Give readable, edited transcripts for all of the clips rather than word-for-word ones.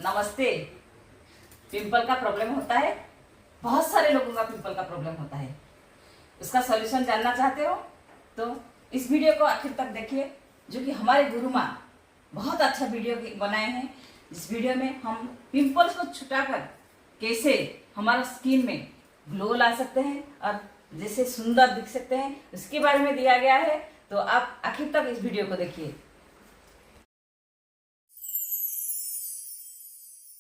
नमस्ते। पिंपल का प्रॉब्लम होता है, बहुत सारे लोगों का पिंपल का प्रॉब्लम होता है। उसका सॉल्यूशन जानना चाहते हो तो इस वीडियो को आखिर तक देखिए, जो कि हमारे गुरु माँ बहुत अच्छा वीडियो बनाए हैं। इस वीडियो में हम पिंपल्स को छुटाकर कैसे हमारा स्किन में ग्लो ला सकते हैं और जैसे सुंदर दिख सकते हैं, उसके बारे में दिया गया है। तो आप आखिर तक इस वीडियो को देखिए।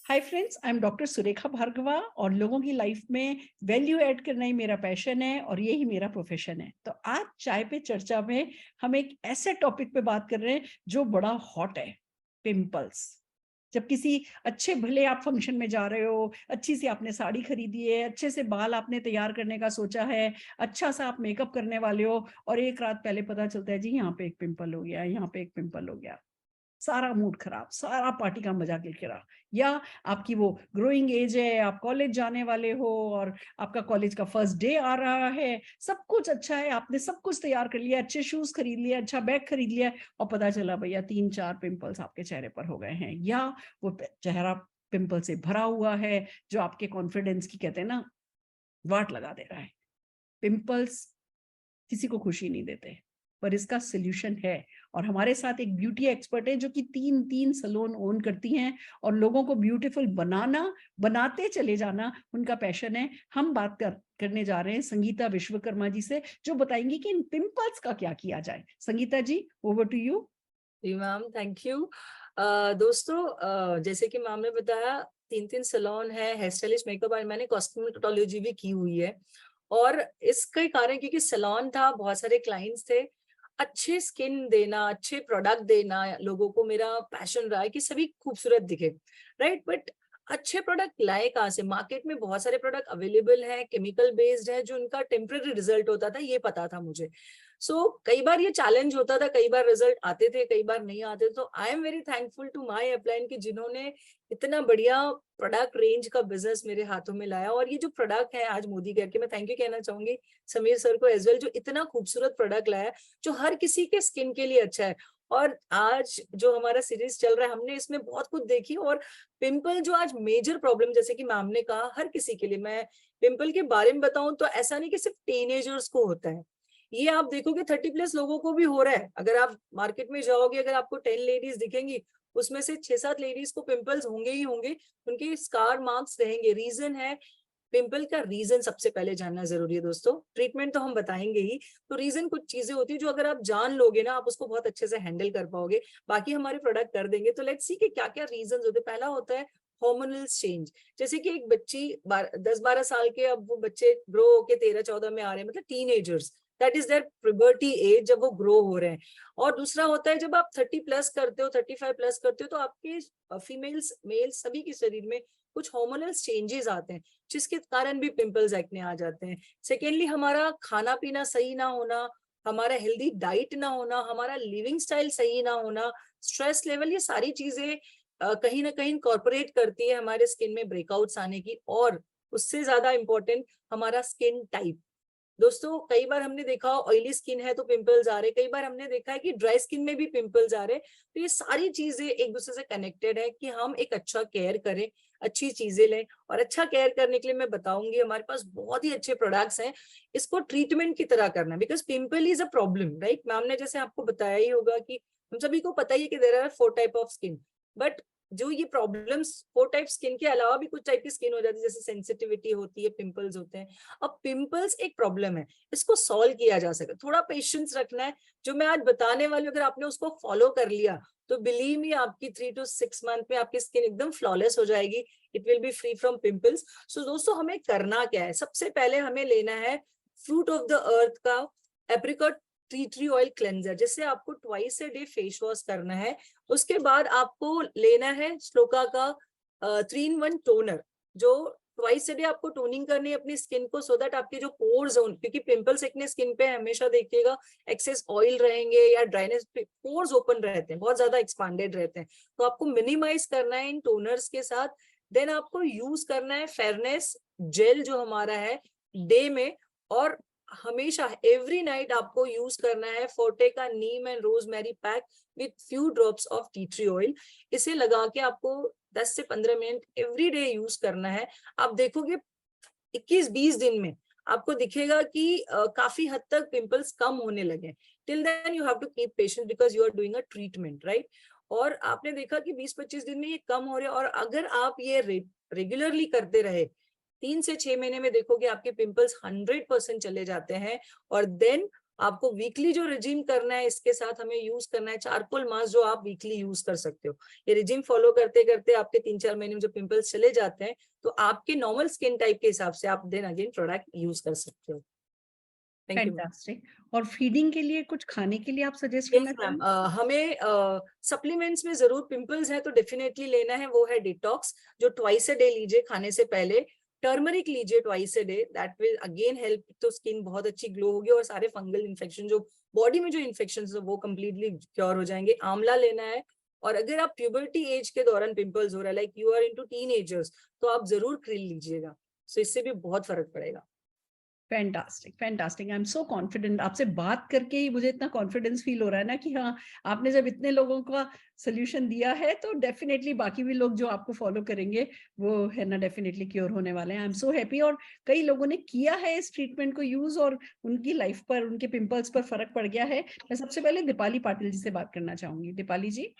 Hi friends, I am doctor Surekha Bhargava और लोगों की लाइफ में वैल्यू ऐड करना ही मेरा पैशन है और यही मेरा प्रोफेशन है। तो आज चाय पे चर्चा में हम एक ऐसे टॉपिक पे बात कर रहे हैं जो बड़ा हॉट है, पिंपल्स। जब किसी अच्छे भले आप फंक्शन में जा रहे हो, अच्छी सी आपने साड़ी खरीदी है, अच्छे से बाल आपने तैयार करने का सोचा है, अच्छा सा आप मेकअप करने वाले हो और एक रात पहले पता चलता है जी यहाँ पे एक पिंपल हो गया, यहाँ पे एक पिंपल हो गया। सारा मूड खराब, सारा पार्टी का मजा किरकिरा। या आपकी वो ग्रोइंग एज है, आप कॉलेज जाने वाले हो और आपका कॉलेज का फर्स्ट डे आ रहा है, सब कुछ अच्छा है, आपने सब कुछ तैयार कर लिया, अच्छे शूज खरीद लिए, अच्छा बैग खरीद लिया और पता चला भैया 3-4 पिंपल्स आपके चेहरे पर हो गए हैं। या वो चेहरा पिंपल से भरा हुआ है जो आपके कॉन्फिडेंस की कहते हैं ना वाट लगा दे रहा है। पिंपल्स किसी को खुशी नहीं देते, पर इसका सोल्यूशन है। और हमारे साथ एक ब्यूटी एक्सपर्ट है जो कि 3 सैलून ओन करती हैं और लोगों को ब्यूटीफुल बनाते चले जाना उनका पैशन है। हम बात करने जा रहे हैं संगीता विश्वकर्मा जी से, जो बताएंगी कि इन पिंपल्स का क्या किया जाए। Sangeeta ji, over to you. जी मैम, थैंक यू। दोस्तों, जैसे कि मैम ने बताया, 3 सैलून है, हेयर स्टाइलिस्ट, मेकअप और मैंने कॉस्मेटोलॉजी भी की हुई है। और इसका कारण क्योंकि सैलून था, बहुत सारे क्लाइंट्स थे, अच्छे स्किन देना, अच्छे प्रोडक्ट देना लोगों को मेरा पैशन रहा है कि सभी खूबसूरत दिखे, राइट। बट अच्छे प्रोडक्ट लाए कहाँ से? मार्केट में बहुत सारे प्रोडक्ट अवेलेबल है, केमिकल बेस्ड है, जो उनका टेम्पररी रिजल्ट होता था, ये पता था मुझे। कई बार ये चैलेंज होता था, कई बार रिजल्ट आते थे, कई बार नहीं आते। तो I am very thankful to my upline कि जिन्होंने इतना बढ़िया प्रोडक्ट रेंज का बिजनेस मेरे हाथों में लाया। और ये जो प्रोडक्ट है आज मोदी केयर के, मैं थैंक यू कहना चाहूंगी समीर सर को एज वेल, जो इतना खूबसूरत प्रोडक्ट लाया जो हर किसी के स्किन के लिए अच्छा है। और आज जो हमारा सीरीज चल रहा है, हमने इसमें बहुत कुछ देखी। और पिंपल जो आज मेजर प्रॉब्लम, जैसे कि मैम ने कहा, हर किसी के लिए, मैं पिंपल के बारे में बताऊं तो ऐसा नहीं कि सिर्फ टीनेजर्स को होता है, ये आप देखोगे 30+ लोगों को भी हो रहा है। अगर आप मार्केट में जाओगे, अगर आपको 10 लेडीज दिखेंगी, उसमें से 6-7 लेडीज को पिंपल्स होंगे ही होंगे, उनके स्कार मार्क्स रहेंगे। रीजन है, पिंपल का रीजन सबसे पहले जानना जरूरी है दोस्तों। ट्रीटमेंट तो हम बताएंगे ही, तो रीजन कुछ चीजें होती है जो अगर आप जान लोगे ना, आप उसको बहुत अच्छे से हैंडल कर पाओगे। बाकी हमारे प्रोडक्ट कर देंगे। तो लेट्स सी कि क्या क्या रीजन होते हैं। पहला होता है हार्मोनल चेंज। जैसे कि एक बच्ची 10-12 साल के, अब वो बच्चे ग्रो होके 13-14 में आ रहे हैं, मतलब teenagers, that is their puberty age, जब वो ग्रो हो रहे हैं। और दूसरा होता है जब आप 30+ करते हो, 35+ करते हो, तो आपके फीमेल्स मेल्स सभी के शरीर में कुछ हार्मोनल चेंजेस आते हैं, जिसके कारण भी पिंपल्स एक्ने आ जाते हैं। सेकेंडली, हमारा खाना पीना सही ना होना, हमारा हेल्दी डाइट ना होना, हमारा लिविंग स्टाइल सही ना होना, स्ट्रेस लेवल, ये सारी चीजें कहीं ना कहीं कॉर्पोरेट करती है हमारे स्किन में ब्रेकआउट्स आने की। और उससे ज्यादा इंपॉर्टेंट, हमारा स्किन टाइप। दोस्तों, कई बार हमने देखा ऑयली स्किन है तो पिंपल्स आ रहे, कई बार हमने देखा है कि ड्राई स्किन में भी पिंपल्स आ रहे। तो ये सारी चीजें एक दूसरे से कनेक्टेड है कि हम एक अच्छा केयर करें, अच्छी चीजें लें। और अच्छा केयर करने के लिए मैं बताऊंगी, हमारे पास बहुत ही अच्छे प्रोडक्ट्स हैं। इसको ट्रीटमेंट की तरह करना, because pimple is a problem, right. Ma'am ने जैसे आपको बताया ही होगा कि हम सभी को पता ही है कि there are 4 type of skin. But जो ये प्रॉब्लम्स, 4 टाइप स्किन के अलावा भी कुछ टाइप की स्किन हो जाती है, जैसे सेंसिटिविटी होती है, पिंपल्स होते हैं। अब पिंपल्स एक प्रॉब्लम है, इसको सॉल्व किया जा सके, थोड़ा पेशेंस रखना है। जो मैं आज बताने वाली हूँ, अगर आपने उसको फॉलो कर लिया तो बिलीव मी, आपकी 3 to 6 मंथ में आपकी स्किन एकदम फ्लॉलेस हो जाएगी। It will be free from pimples. So दोस्तों, हमें करना क्या है? सबसे पहले हमें लेना है फ्रूट ऑफ द अर्थ का apricot T tree oil cleanser, जिससे आपको twice a day face wash करना है। उसके बाद आपको लेना है श्लोका का 3-in-1 टोनर, जो ट्वाइस ए डे आपको टोनिंग करनी है अपनी स्किन को, सो दैट आपके जो पोर्स, क्योंकि पिंपल्स एक्ने स्किन पे हमेशा देखिएगा एक्सेस ऑयल रहेंगे या ड्राइनेस, पोर्स ओपन रहते हैं, बहुत ज्यादा एक्सपांडेड रहते हैं। तो आपको मिनिमाइज करना है इन टोनर्स के साथ। देन आपको यूज करना है फेयरनेस जेल, जो हमारा है डे में। और हमेशा एवरी नाइट आपको यूज करना है फोर्टे का neem and rosemary pack with few drops of tea tree oil. इसे लगा के आपको 10 से 15 मिनट एवरी डे यूज करना है। आप देखोगे 21-20 दिन में आपको दिखेगा कि काफी हद तक पिंपल्स कम होने लगे। Till then you have to keep patience because you are doing a treatment, right. और आपने देखा कि 20-25 दिन में ये कम हो रहे हैं, और अगर आप ये रेगुलरली करते रहे 3 से 6 महीने में देखोगे आपके पिंपल्स 100% चले जाते हैं। और देन आपको वीकली जो रिजीम करना है, इसके साथ हमें यूज करना है चारकोल मास्क, जो आप वीकली यूज कर सकते हो। ये रिजीम फॉलो करते करते आपके 3-4 महीने में जो पिंपल्स चले जाते हैं, तो आपके नॉर्मल स्किन टाइप के हिसाब से आप देन अगेन प्रोडक्ट यूज कर सकते हो। Thank you. फैंटास्टिक। और फीडिंग के लिए कुछ खाने के लिए आप सजेस्ट यस करना मैम, चाहेंगे? हमें सप्लीमेंट्स में जरूर पिंपल्स है तो डेफिनेटली लेना है, वो है डिटॉक्स, जो ट्वाइस अ डे लीजिए खाने से पहले। टर्मरिक लीजिए twice a day, that will again help, तो स्किन बहुत अच्छी ग्लो होगी और सारे फंगल इन्फेक्शन, जो बॉडी में जो इन्फेक्शन है वो कंप्लीटली क्योर हो जाएंगे। आंवला लेना है। और अगर आप प्यूबर्टी एज के दौरान पिंपल्स हो रहा है, like you are into teenagers, तो आप जरूर क्रिल लीजिएगा, सो इससे भी बहुत फर्क पड़ेगा। Fantastic, fantastic. I am so confident. आपसे बात करके ही मुझे इतना कॉन्फिडेंस फील हो रहा है ना कि हाँ, आपने जब इतने लोगों का सोल्यूशन दिया है तो डेफिनेटली बाकी भी लोग जो आपको फॉलो करेंगे वो है ना डेफिनेटली क्योर होने वाले हैं। I am so happy. और कई लोगों ने किया है इस ट्रीटमेंट को यूज और उनकी लाइफ पर, उनके पिंपल्स पर फर्क पड़ गया है। मैं सबसे पहले दीपाली पाटिल जी से बात करना चाहूंगी। Deepali ji.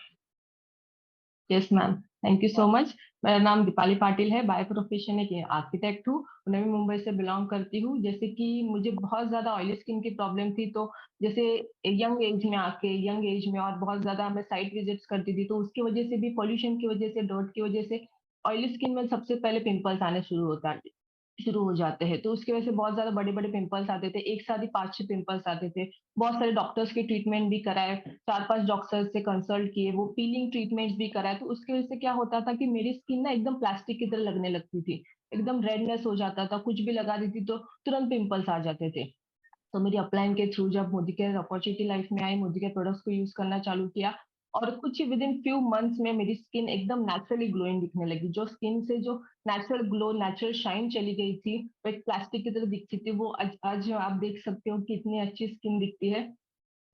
Yes ma'am, thank you so much. मेरा नाम दीपाली पाटिल है, बाय प्रोफेशन एक आर्किटेक्ट हूँ, नवी मुंबई से बिलोंग करती हूँ। जैसे कि मुझे बहुत ज्यादा ऑयली स्किन की प्रॉब्लम थी, तो जैसे यंग एज में आके, यंग एज में और बहुत ज्यादा मैं साइट विजिट्स करती थी, तो उसकी वजह से भी, पॉल्यूशन की वजह से, डॉट की वजह से ऑयली स्किन में सबसे पहले पिंपल्स आने शुरू हो जाते हैं। तो उसकी वजह से बहुत ज्यादा बड़े बड़े पिंपल्स आते थे, एक साथ ही 5-6 पिंपल्स आते थे। बहुत सारे डॉक्टर्स के ट्रीटमेंट भी कराए, 4-5 डॉक्टर्स से कंसल्ट किए, वो पीलिंग ट्रीटमेंट्स भी कराए। तो उसकी वजह से क्या होता था कि मेरी स्किन ना एकदम प्लास्टिक की तरह लगने लगती थी, एकदम रेडनेस हो जाता था, कुछ भी लगा देती तो तुरंत पिंपल्स आ जाते थे। तो मेरी अपलाइन के थ्रू जब मोदी केयर अपॉर्चुनिटी लाइफ में आई, मोदी केयर प्रोडक्ट्स को यूज करना चालू किया, और कुछ ही विद इन फ्यू मंथ्स में मेरी स्किन एकदम नेचुरली ग्लोइंग दिखने लगी। जो स्किन से जो नेचुरल ग्लो, नेचुरल शाइन चली गई थी, वो एक प्लास्टिक की तरह दिखती थी, वो आज आप देख सकते हो कि इतनी अच्छी स्किन दिखती है।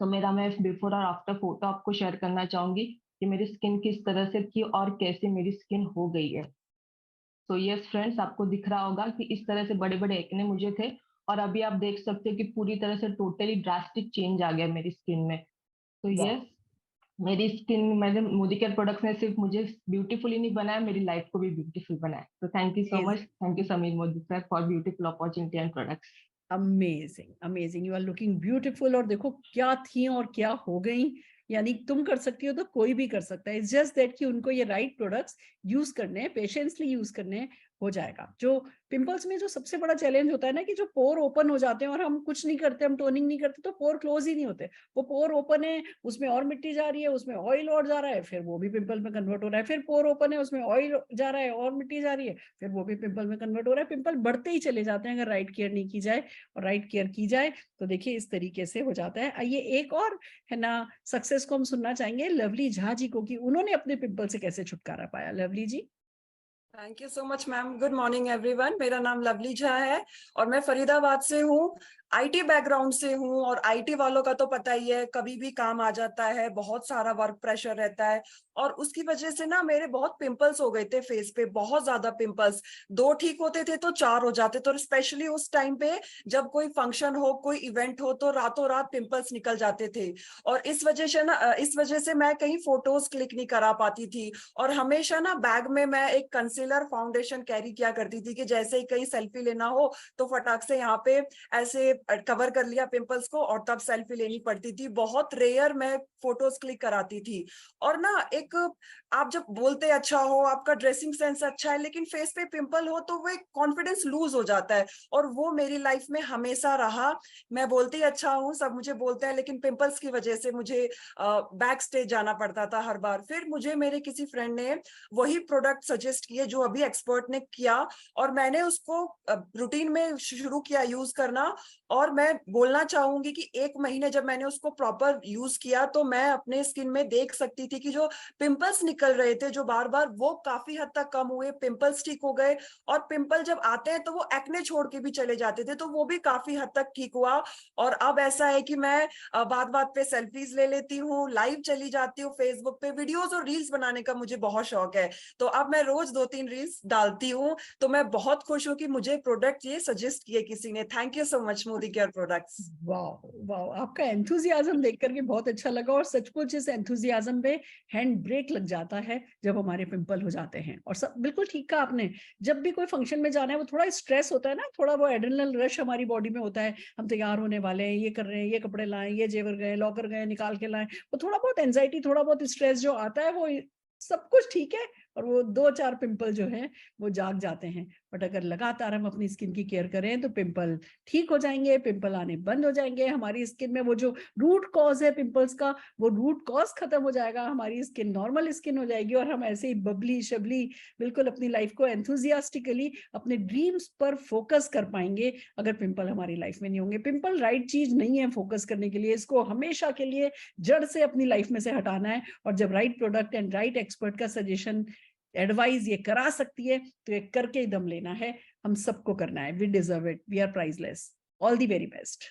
तो मेरा, मैं बिफोर और आफ्टर फोटो आपको शेयर करना चाहूंगी कि मेरी स्किन किस तरह से थी और कैसे मेरी स्किन हो गई है। तो यस फ्रेंड्स, आपको दिख रहा होगा कि इस तरह से बड़े बड़े एक्ने मुझे थे, और अभी आप देख सकते हो कि पूरी तरह से टोटली ड्रास्टिक चेंज आ गया मेरी स्किन में। तो यस, मेरी स्किन, मैंने मोदी केयर प्रोडक्ट्स ने सिर्फ मुझे ब्यूटीफुल ही नहीं बनाया, मेरी लाइफ को भी ब्यूटीफुल बनाया। तो thank you so much, thank you Sameer Modi sir for beautiful opportunity and products. Amazing, amazing. You are looking beautiful. और देखो क्या थी और क्या हो गई। यानी तुम कर सकती हो तो कोई भी कर सकता है। इट्स जस्ट दैट कि उनको ये राइट प्रोडक्ट्स यूज करने हैं, पेशेंसली यूज करने हैं, हो जाएगा। जो पिंपल्स में जो सबसे बड़ा चैलेंज होता है ना कि जो पोर ओपन हो जाते हैं और हम कुछ नहीं करते, हम टोनिंग नहीं करते तो पोर क्लोज ही नहीं होते। वो पोर ओपन है, उसमें और मिट्टी जा रही है, उसमें ऑयल और जा रहा है, फिर वो भी पिंपल में कन्वर्ट हो रहा है। फिर पोर ओपन है, उसमें ऑयल जा रहा है और मिट्टी जा रही है, फिर वो भी पिंपल में कन्वर्ट हो रहा है। पिंपल बढ़ते ही चले जाते हैं अगर राइट केयर नहीं की जाए और राइट केयर की जाए तो देखिए इस तरीके से हो जाता है। आइए एक और है ना सक्सेस को हम सुनना चाहेंगे लवली झा जी को कि उन्होंने अपने पिंपल से कैसे छुटकारा पाया। Lovely ji. Thank you so much ma'am. Good morning everyone. मेरा नाम लवली झा है और मैं फरीदाबाद से हूँ। आईटी बैकग्राउंड से हूँ और आईटी वालों का तो पता ही है, कभी भी काम आ जाता है, बहुत सारा वर्क प्रेशर रहता है और उसकी वजह से ना मेरे बहुत पिंपल्स हो गए थे फेस पे, बहुत ज्यादा पिंपल्स। 2 ठीक होते थे तो 4 हो जाते थे और स्पेशली उस टाइम पे जब कोई फंक्शन हो, कोई इवेंट हो तो रातों रात पिंपल्स निकल जाते थे। और इस वजह से मैं कहीं फोटोज क्लिक नहीं करा पाती थी और हमेशा ना बैग में मैं एक कंसीलर फाउंडेशन कैरी किया करती थी कि जैसे ही कहीं सेल्फी लेना हो तो फटाक से यहाँ पे ऐसे कवर कर लिया पिंपल्स को और तब सेल्फी लेनी पड़ती थी। बहुत रेयर मैं फोटोज क्लिक कराती थी। और ना एक, आप जब बोलते अच्छा हो, आपका ड्रेसिंग सेंस अच्छा है, लेकिन फेस पे पिंपल हो तो वो एक कॉन्फिडेंस लूज हो जाता है और वो मेरी लाइफ में हमेशा रहा। मैं बोलती अच्छा हूँ, सब मुझे बोलते हैं, लेकिन पिंपल्स की वजह से मुझे बैक स्टेज जाना पड़ता था हर बार। फिर मुझे मेरे किसी फ्रेंड ने वही प्रोडक्ट सजेस्ट किए जो अभी एक्सपर्ट ने किया और मैंने उसको रूटीन में शुरू किया यूज करना और मैं बोलना चाहूंगी कि 1 महीने जब मैंने उसको प्रॉपर यूज किया तो मैं अपने स्किन में देख सकती थी कि जो पिंपल्स निकल रहे थे जो बार बार, वो काफी हद तक कम हुए, पिंपल्स ठीक हो गए। और पिंपल जब आते हैं तो वो एक्ने छोड़ के भी चले जाते थे, तो वो भी काफी हद तक ठीक हुआ। और अब ऐसा है कि मैं बात बात पे सेल्फीज ले लेती हूँ, लाइव चली जाती हूँ फेसबुक पे, वीडियोस और रील्स बनाने का मुझे बहुत शौक है। तो अब मैं रोज 2-3 रील्स डालती हूँ। तो मैं बहुत खुश हूँ कि मुझे प्रोडक्ट ये सजेस्ट किए किसी ने। Thank you so much Modi care products. वाह वाह, आपका एंथुजियाज्म देख करके बहुत अच्छा लगा। और सचमुच इस एंथुजियाज्म पे हैंड ब्रेक लग जाता है जब हमारे पिंपल हो जाते हैं। और सब बिल्कुल ठीक कहा आपने, जब भी कोई फंक्शन में जाना है वो थोड़ा स्ट्रेस होता है ना, थोड़ा वो एड्रेनल रश हमारी बॉडी में होता है, हम तैयार होने वाले हैं, ये कर रहे हैं, ये कपड़े लाएं, ये जेवर गए, लॉकर गए, निकाल के लाएं, वो थोड़ा बहुत एंजाइटी, थोड़ा बहुत स्ट्रेस जो आता है वो सब कुछ ठीक है, और वो 2-4 पिंपल जो है वो जाग जाते हैं। बट अगर लगातार हम अपनी स्किन की केयर करें तो पिंपल ठीक हो जाएंगे, पिंपल आने बंद हो जाएंगे, हमारी स्किन में वो जो रूट कॉज है पिंपल्स का, वो रूट कॉज खत्म हो जाएगा, हमारी स्किन नॉर्मल स्किन हो जाएगी, और हम ऐसे ही बबली शबली बिल्कुल अपनी लाइफ को एंथुजियास्टिकली अपने ड्रीम्स पर फोकस कर पाएंगे अगर पिंपल हमारी लाइफ में नहीं होंगे। पिंपल राइट चीज नहीं है फोकस करने के लिए, इसको हमेशा के लिए जड़ से अपनी लाइफ में से हटाना है। और जब right product and right expert का सजेशन, एडवाइस ये करा सकती है तो ये करके ही दम लेना है, हम सबको करना है। We deserve it, we are priceless. All the very best.